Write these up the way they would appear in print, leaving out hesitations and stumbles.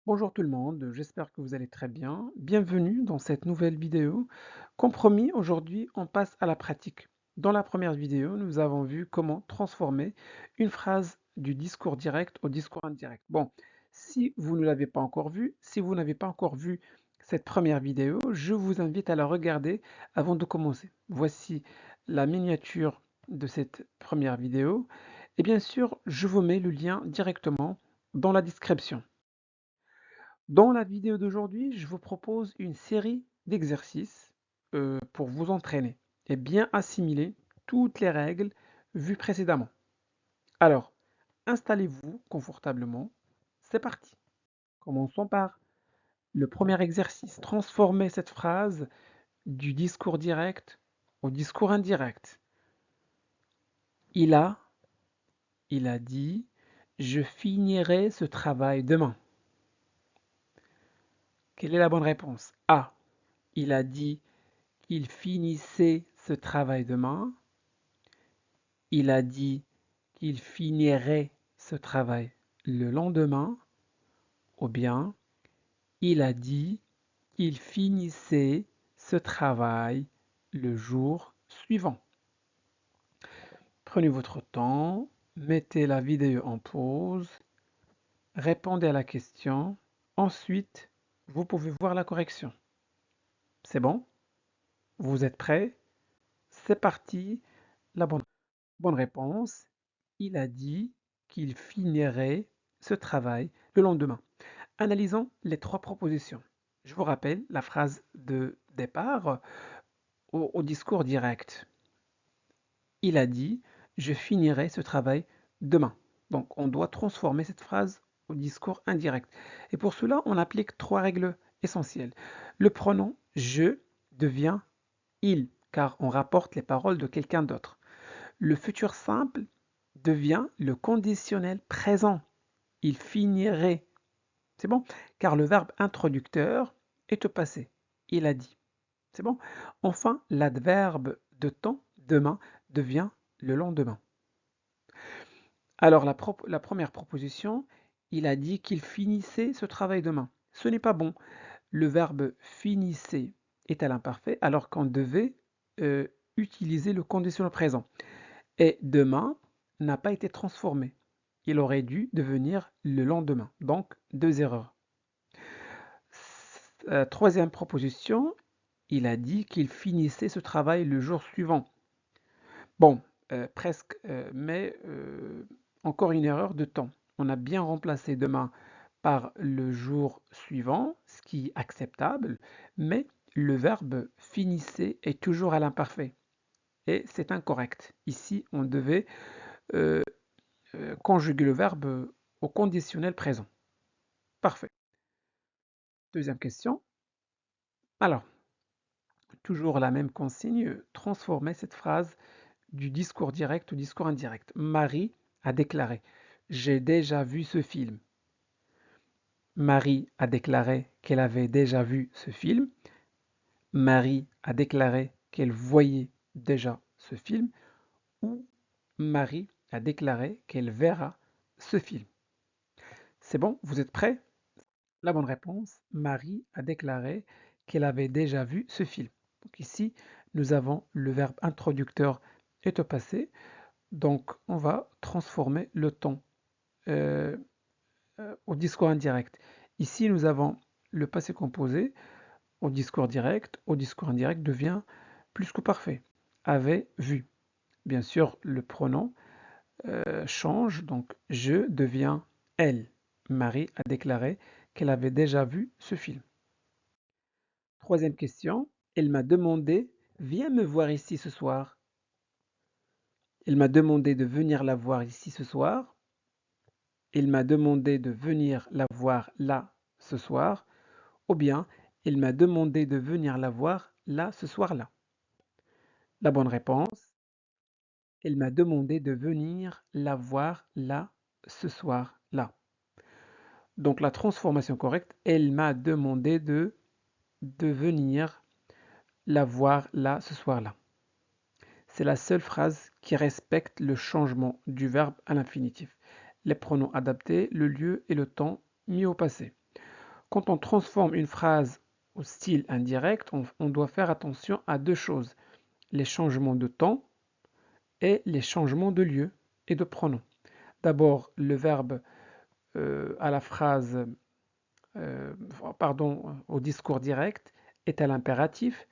Bonjour tout le monde, j'espère que vous allez très bien. Bienvenue dans cette nouvelle vidéo. Comme promis, aujourd'hui, on passe à la pratique. Dans la première vidéo, nous avons vu comment transformer une phrase du discours direct au discours indirect. Bon, si vous ne l'avez pas encore vu, si vous n'avez pas encore vu cette première vidéo, je vous invite à la regarder avant de commencer. Voici la miniature de cette première vidéo. Et bien sûr, je vous mets le lien directement dans la description. Dans la vidéo d'aujourd'hui, je vous propose une série d'exercices pour vous entraîner et bien assimiler toutes les règles vues précédemment. Alors, installez-vous confortablement. C'est parti. Commençons par le premier exercice. Transformer cette phrase du discours direct au discours indirect. Il a, il a dit, je finirai ce travail demain. Quelle est la bonne réponse? A. Il a dit, il finissait ce travail demain. Il a dit qu'il finirait ce travail le lendemain. Ou bien, il a dit qu'il finissait ce travail le jour suivant. Prenez votre temps, mettez la vidéo en pause, répondez à la question. Ensuite, vous pouvez voir la correction. C'est bon? Vous êtes prêts? C'est parti. La bonne réponse, il a dit qu'il finirait ce travail le lendemain. Analysons les trois propositions. Je vous rappelle la phrase de départ au discours direct. Il a dit, je finirai ce travail demain. Donc on doit transformer cette phrase au discours indirect. Et pour cela, on applique trois règles essentielles. Le pronom je devient il, car on rapporte les paroles de quelqu'un d'autre. Le futur simple devient le conditionnel présent. Il finirait. C'est bon? Car le verbe introducteur est au passé. Il a dit. C'est bon? Enfin, l'adverbe de temps, demain, devient le lendemain. Alors, la première proposition, il a dit qu'il finissait ce travail demain. Ce n'est pas bon. Le verbe finissait est à l'imparfait alors qu'on devait utiliser le conditionnel présent. Et demain n'a pas été transformé. Il aurait dû devenir le lendemain. Donc, deux erreurs. Troisième proposition, il a dit qu'il finissait ce travail le jour suivant. Bon, presque, mais encore une erreur de temps. On a bien remplacé demain par le jour suivant, ce qui est acceptable, mais le verbe finissait est toujours à l'imparfait. Et c'est incorrect. Ici, on devait euh, conjuguer le verbe au conditionnel présent. Parfait. Deuxième question. Alors, toujours la même consigne, transformer cette phrase du discours direct au discours indirect. Marie a déclaré, j'ai déjà vu ce film. Marie a déclaré qu'elle avait déjà vu ce film. Marie a déclaré qu'elle voyait déjà ce film. Ou Marie a déclaré qu'elle verra ce film. C'est bon, vous êtes prêts? La bonne réponse, Marie a déclaré qu'elle avait déjà vu ce film. Donc ici, nous avons le verbe introducteur est au passé. Donc on va transformer le temps euh, au discours indirect. Ici, nous avons le passé composé au discours direct. Au discours indirect devient plus que parfait. Avait vu. Bien sûr, le pronom change. Donc je devient elle. Marie a déclaré qu'elle avait déjà vu ce film. Troisième question. Elle m'a demandé, viens me voir ici ce soir. Elle m'a demandé de venir la voir ici ce soir. Il m'a demandé de venir la voir là ce soir. Ou bien, il m'a demandé de venir la voir là ce soir-là. La bonne réponse, il m'a demandé de venir la voir là ce soir-là. Donc la transformation correcte, elle m'a demandé de venir la voir là ce soir-là. C'est la seule phrase qui respecte le changement du verbe à l'infinitif. Les pronoms adaptés, le lieu et le temps mis au passé. Quand on transforme une phrase au style indirect, on doit faire attention à deux choses, les changements de temps et les changements de lieu et de pronom. D'abord, le verbe à la phrase, au discours direct est à l'impératif.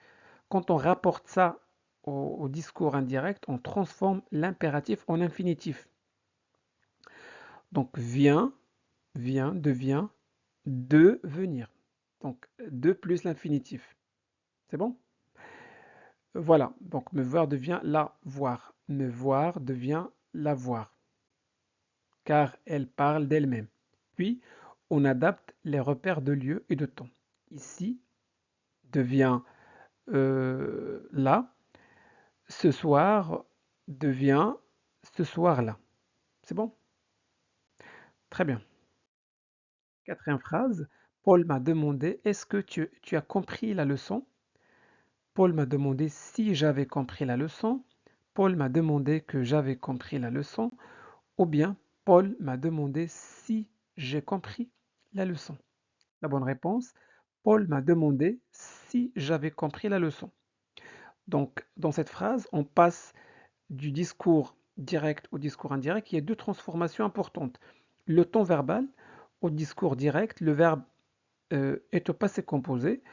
Quand on rapporte ça au discours indirect, on transforme l'impératif en infinitif. Donc vient, devient, devenir. Donc de plus l'infinitif. C'est bon? Voilà, donc me voir devient la voir. Me voir devient la voir, car elle parle d'elle-même. Puis, on adapte les repères de lieu et de temps. Ici devient là, ce soir devient ce soir-là. C'est bon? Très bien. Quatrième phrase, Paul m'a demandé, est-ce que tu as compris la leçon? Paul m'a demandé si j'avais compris la leçon. Paul m'a demandé que j'avais compris la leçon. Ou bien, Paul m'a demandé si j'ai compris la leçon. La bonne réponse, Paul m'a demandé si j'avais compris la leçon. Donc, dans cette phrase, on passe du discours direct au discours indirect. Il y a deux transformations importantes. Le temps verbal, au discours direct, le verbe est au passé composé.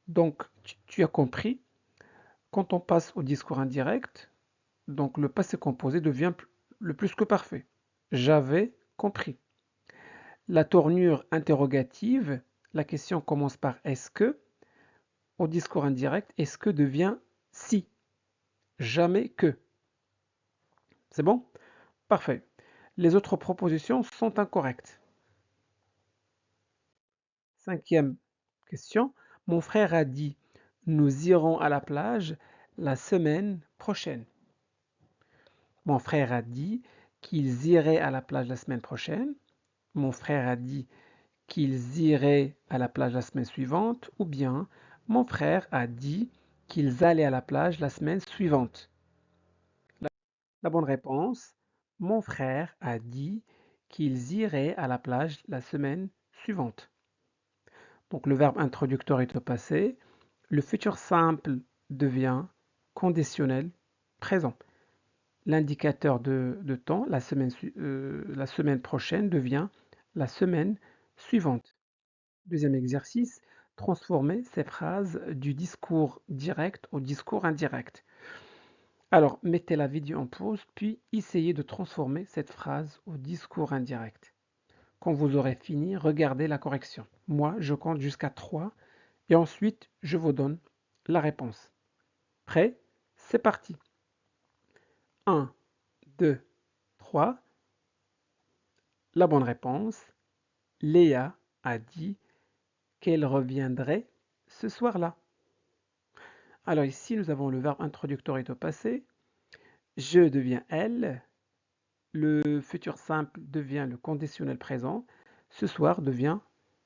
Donc, tu as compris. Quand on passe au discours indirect, donc le passé composé devient le plus que parfait. J'avais compris. La tournure interrogative, la question commence par est-ce que, au discours indirect, est-ce que devient si, jamais que. C'est bon? Parfait. Les autres propositions sont incorrectes. Cinquième question. Mon frère a dit, nous irons à la plage la semaine prochaine. Mon frère a dit qu'ils iraient à la plage la semaine prochaine. Mon frère a dit qu'ils iraient à la plage la semaine suivante. Ou bien, mon frère a dit qu'ils allaient à la plage la semaine suivante. La bonne réponse, mon frère a dit qu'ils iraient à la plage la semaine suivante. Donc le verbe introducteur est au passé. Le futur simple devient conditionnel présent. L'indicateur de temps, la semaine prochaine, devient la semaine suivante. Deuxième exercice, transformer ces phrases du discours direct au discours indirect. Alors, mettez la vidéo en pause, puis essayez de transformer cette phrase au discours indirect. Quand vous aurez fini, regardez la correction. Moi, je compte jusqu'à 3 et ensuite, je vous donne la réponse. Prêt? C'est parti. 1, 2, 3. La bonne réponse, Léa a dit qu'elle reviendrait ce soir-là. Alors ici, nous avons le verbe introducteur est au passé. Je devient elle. Le futur simple devient le conditionnel présent. Ce soir devient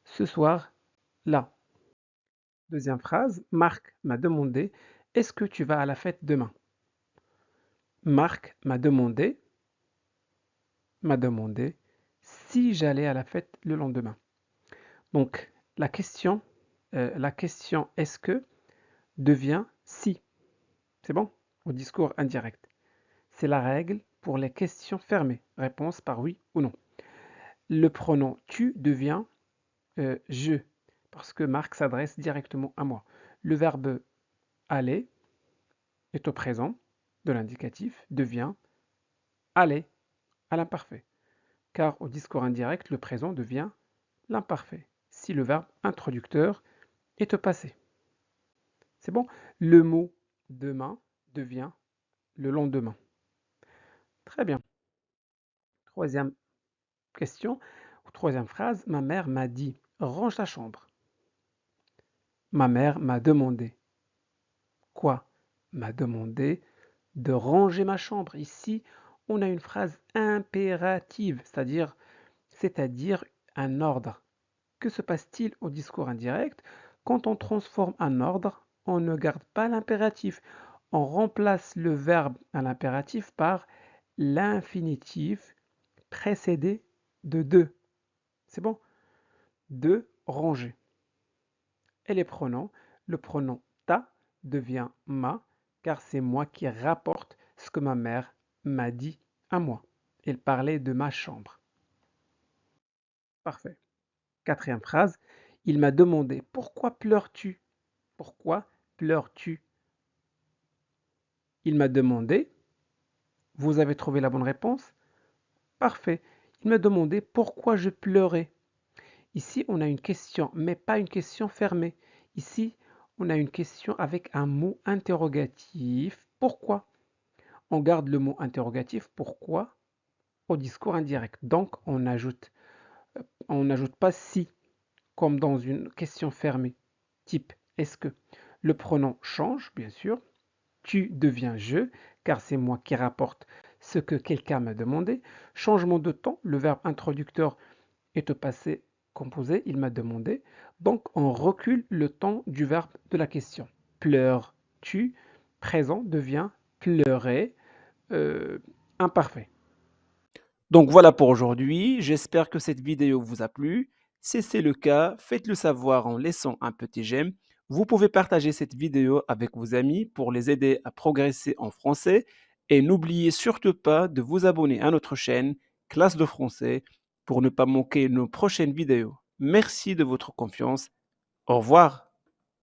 ce soir-là. Deuxième phrase, Marc m'a demandé, est-ce que tu vas à la fête demain? Marc m'a demandé si j'allais à la fête le lendemain. Donc la question est-ce que devient si. C'est bon? Au discours indirect. C'est la règle pour les questions fermées. Réponse par oui ou non. Le pronom tu devient je, parce que Marc s'adresse directement à moi. Le verbe aller est au présent de l'indicatif, devient aller à l'imparfait. Car au discours indirect, le présent devient l'imparfait. Si le verbe introducteur est au passé. C'est bon? Le mot demain devient le lendemain. Très bien. Troisième question, ou troisième phrase, ma mère m'a dit, range ta chambre. Ma mère m'a demandé. Quoi? M'a demandé de ranger ma chambre. Ici, on a une phrase impérative, c'est-à-dire un ordre. Que se passe-t-il au discours indirect? Quand on transforme un ordre, on ne garde pas l'impératif. On remplace le verbe à l'impératif par l'infinitif précédé de 2. C'est bon? de ranger. Et les pronoms, le pronom ta devient ma, car c'est moi qui rapporte ce que ma mère m'a dit à moi. Elle parlait de ma chambre. Parfait. Quatrième phrase, il m'a demandé pourquoi pleures-tu? Pourquoi pleures-tu? Il m'a demandé, vous avez trouvé la bonne réponse? Parfait. Il m'a demandé pourquoi je pleurais. Ici, on a une question, mais pas une question fermée. Ici, on a une question avec un mot interrogatif. Pourquoi? On garde le mot interrogatif pourquoi au discours indirect. Donc, on n'ajoute pas si comme dans une question fermée. Type est-ce que le pronom change, bien sûr. Tu deviens je, car c'est moi qui rapporte ce que quelqu'un m'a demandé. Changement de temps, le verbe introducteur est au passé composé, il m'a demandé. Donc on recule le temps du verbe de la question. Pleures-tu, présent devient pleurer, euh, imparfait. Donc voilà pour aujourd'hui, j'espère que cette vidéo vous a plu. Si c'est le cas, faites-le savoir en laissant un petit j'aime. Vous pouvez partager cette vidéo avec vos amis pour les aider à progresser en français et n'oubliez surtout pas de vous abonner à notre chaîne Classe de français pour ne pas manquer nos prochaines vidéos. Merci de votre confiance. Au revoir.